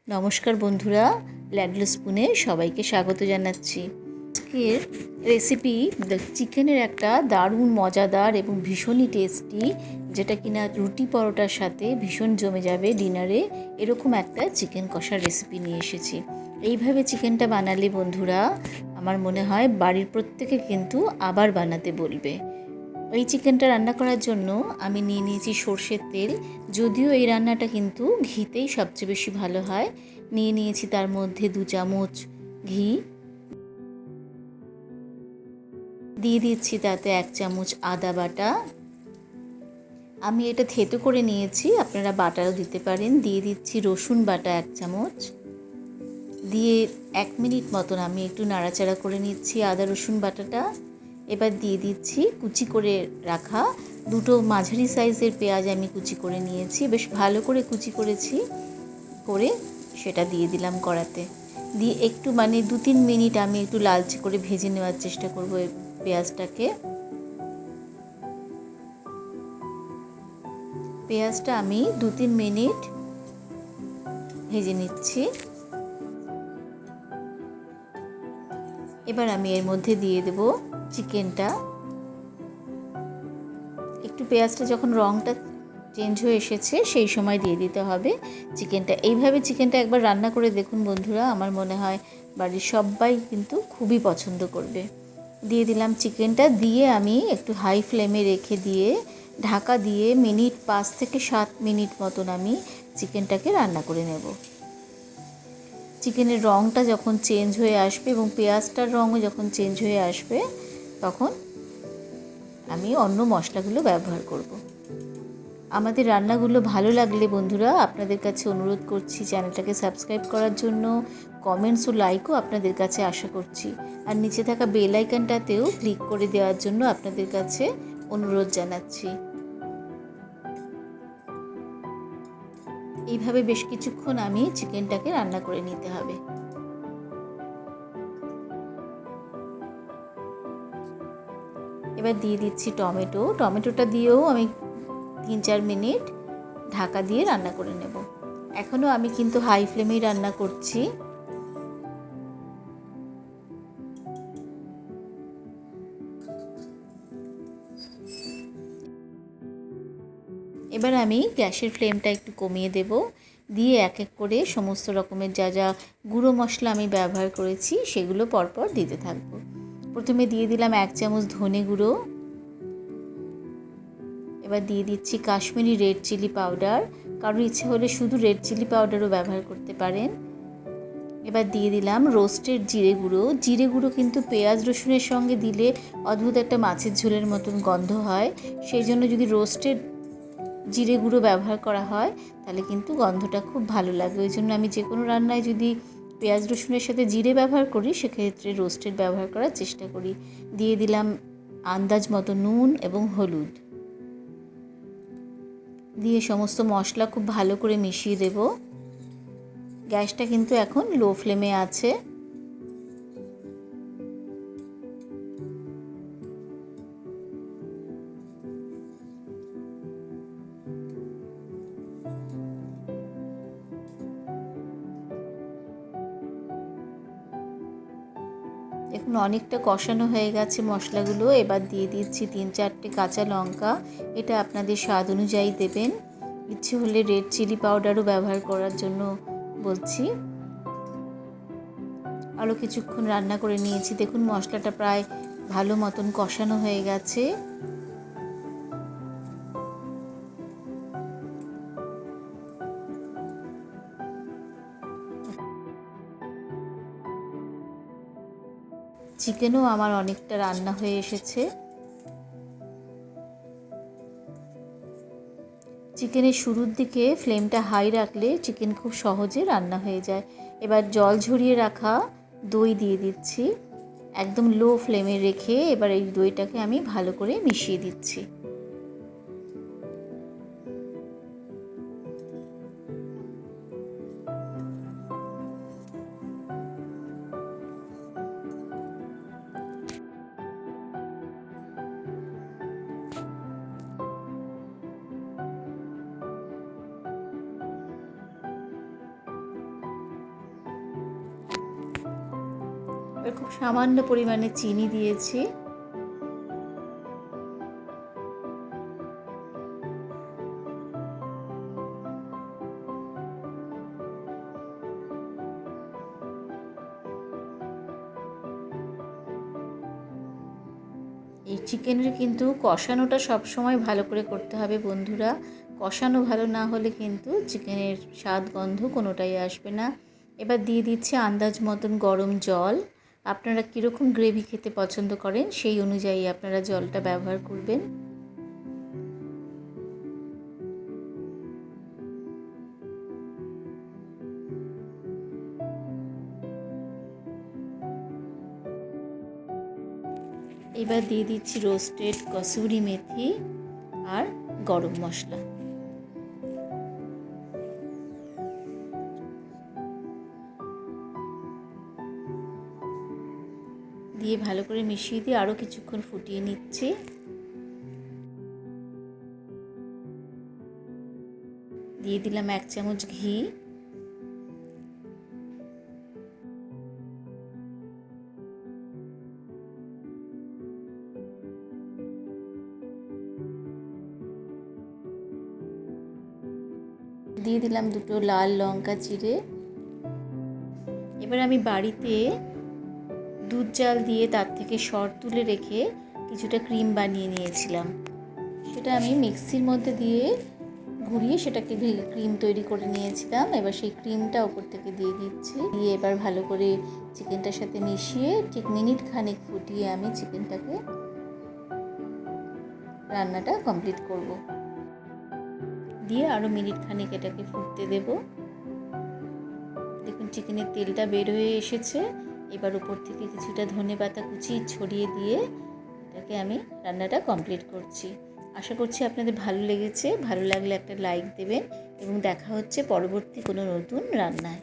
নমস্কার বন্ধুরা, ল্যাডল স্পুনে সবাইকে স্বাগত জানাচ্ছি। আজকের রেসিপি চিকেনের একটা দারুণ মজাদার এবং ভীষণই টেস্টি, যেটা কিনা রুটি পরোটার সাথে ভীষণ জমে যাবে ডিনারে, এরকম একটা চিকেন কষার রেসিপি নিয়ে এসেছি। এইভাবে চিকেনটা বানালে বন্ধুরা আমার মনে হয় বাড়ির প্রত্যেকে কিন্তু আবার বানাতে বলবে। এই চিকেনটা রান্না করার জন্য আমি নিয়ে নিয়েছি সর্ষের তেল, যদিও এই রান্নাটা কিন্তু ঘিতেই সবচেয়ে বেশি ভালো হয়। নিয়ে নিয়েছি তার মধ্যে 2 চামচ ঘি, দিয়ে দিচ্ছি তাতে 1 চামচ আদা বাটা। আমি এটা থেতো করে নিয়েছি, আপনারা বাটাও দিতে পারেন। দিয়ে দিচ্ছি রসুন বাটা 1 চামচ, দিয়ে 1 মিনিট মতন আমি একটু নাড়াচাড়া করে নিচ্ছি আদা রসুন বাটাটা। এবার দিয়ে দিচ্ছি কুচি করে রাখা 2টো মাঝারি সাইজের পেঁয়াজ আমি কুচি করে নিয়েছি, বেশ ভালো করে কুচি করেছি, করে সেটা দিয়ে দিলাম কড়াতে। দিয়ে একটু 2-3 মিনিট আমি একটু লালচে করে ভেজে নেওয়ার চেষ্টা করব এই পেঁয়াজটাকে। পেঁয়াজটা আমি 2-3 মিনিট ভেজে নিচ্ছি। এবার আমি এর মধ্যে দিয়ে দেব চিকেনটা। একটু পেঁয়াজটা যখন রঙটা চেঞ্জ হয়ে এসেছে সেই সময় দিয়ে দিতে হবে চিকেনটা। এইভাবে চিকেনটা একবার রান্না করে দেখুন বন্ধুরা, আমার মনে হয় বাড়ির সবাই কিন্তু খুবই পছন্দ করবে। দিয়ে দিলাম চিকেনটা, দিয়ে আমি একটু হাই ফ্লেমে রেখে দিয়ে ঢাকা দিয়ে 5 থেকে 7 মিনিট মতন আমি চিকেনটাকে রান্না করে নেব। চিকেনের রঙটা যখন চেঞ্জ হয়ে আসবে এবং পেঁয়াজটার রঙও যখন চেঞ্জ হয়ে আসবে, তখন আমি অন্য মশলাগুলো ব্যবহার করব। আমাদের রান্নাগুলো ভালো লাগলে বন্ধুরা আপনাদের কাছে অনুরোধ করছি চ্যানেলটাকে সাবস্ক্রাইব করার জন্য, কমেন্টস ও লাইকও আপনাদের কাছে আশা করছি। আর নিচে থাকা বেল আইকনটাতেও ক্লিক করে দেওয়ার জন্য আপনাদের কাছে অনুরোধ জানাচ্ছি। এইভাবে বেশ কিছুক্ষণ আমি চিকেনটাকে রান্না করে নিতে হবে। এবার দিয়ে দিচ্ছি টমেটোটা দিয়েও আমি 3-4 মিনিট ঢাকা দিয়ে রান্না করে নেব। এখনও আমি কিন্তু হাই ফ্লেমেই রান্না করছি। এবার আমি গ্যাসের ফ্লেমটা একটু কমিয়ে দেব, দিয়ে এক এক করে সমস্ত রকমের যা যা গুঁড়ো মশলা আমি ব্যবহার করেছি সেগুলো পরপর দিতে থাকবো। প্রথমে দিয়ে দিলাম 1 চামচ ধনে গুঁড়ো। এবার দিয়ে দিচ্ছি কাশ্মীরি রেড চিলি পাউডার, কারোর ইচ্ছে হলে শুধু রেড চিলি পাউডারও ব্যবহার করতে পারেন। এবার দিয়ে দিলাম রোস্টেড জিরে গুঁড়ো কিন্তু পেঁয়াজ রসুনের সঙ্গে দিলে অদ্ভুত একটা মাছের ঝোলের মতন গন্ধ হয়, সেই জন্য যদি রোস্টেড জিরে গুঁড়ো ব্যবহার করা হয় তাহলে কিন্তু গন্ধটা খুব ভালো লাগে। ওই জন্য আমি যে কোনো রান্নায় যদি পেঁয়াজ রসুনের সাথে জিরে ব্যবহার করি সেক্ষেত্রে রোস্টেড ব্যবহার করার চেষ্টা করি। দিয়ে দিলাম আন্দাজ মতো নুন এবং হলুদ, দিয়ে সমস্ত মশলা খুব ভালো করে মিশিয়ে দেব। গ্যাসটা কিন্তু এখন লো ফ্লেমে আছে। দেখুন অনেকটা কষানো হয়ে গেছে মশলাগুলো। এবার দিয়ে দিচ্ছি 3-4টে কাঁচা লঙ্কা, এটা আপনাদের স্বাদ অনুযায়ী দেবেন। ইচ্ছে হলে রেড চিলি পাউডারও ব্যবহার করার জন্য বলছি। আরও কিছুক্ষণ রান্না করে নিয়েছি। দেখুন মশলাটা প্রায় ভালো মতন কষানো হয়ে গেছে। চিকেনও আমার অনেকটা রান্না হয়ে এসেছে। চিকেনের শুরুর দিকে ফ্লেমটা হাই রাখলে চিকেন খুব সহজে রান্না হয়ে যায়। এবার জল ঝরিয়ে রাখা দই দিয়ে দিচ্ছি, একদম লো ফ্লেমে রেখে এবার এই দইটাকে আমি ভালো করে মিশিয়ে দিচ্ছি। এবার খুব সামান্য পরিমাণে চিনি দিয়েছি। এই চিকেনের কিন্তু কষানোটা সবসময় ভালো করে করতে হবে বন্ধুরা। কষানো ভালো না হলে কিন্তু চিকেনের স্বাদ গন্ধ কোনোটাই আসবে না। এবার দিয়ে দিচ্ছি আন্দাজ মতন গরম জল। আপনারা কীরকম গ্রেভি খেতে পছন্দ করেন সেই অনুযায়ী আপনারা জলটা ব্যবহার করবেন। এবার দিয়ে দিচ্ছি রোস্টেড কসুরি মেথি আর গরম মশলা। দিয়ে ভালো করে মিশিয়ে দিয়ে আরও কিছুক্ষণ ফুটিয়ে নিচ্ছি। দিয়ে দিলাম 1 চামচ ঘি। দিয়ে দিলাম 2টো লাল লঙ্কা চিড়ে। এবার আমি বাড়িতে দুধ জাল দিয়ে তার থেকে সর তুলে রেখে কিছুটা ক্রিম বানিয়ে নিয়েছিলাম। সেটা আমি মিক্সির মধ্যে দিয়ে ঘুরিয়ে সেটাকে ক্রিম তৈরি করে নিয়েছিলাম। এবার সেই ক্রিমটা ওপর থেকে দিয়ে দিচ্ছি। দিয়ে এবার ভালো করে চিকেনটার সাথে মিশিয়ে ঠিক মিনিট খানেক ফুটিয়ে আমি চিকেনটাকে রান্নাটা কমপ্লিট করব। দিয়ে আরও মিনিট খানেক এটাকে ফুটতে দেব। দেখুন চিকেনের তেলটা বের হয়ে এসেছে। এবার উপর থেকে কিছুটা ধনেপাতা কুচি ছড়িয়ে দিয়ে এটাকে আমি রান্নাটা কমপ্লিট করছি। আশা করছি আপনাদের ভালো লেগেছে। ভালো লাগলে একটা লাইক দেবেন এবং দেখা হচ্ছে পরবর্তী কোনো নতুন রান্নায়।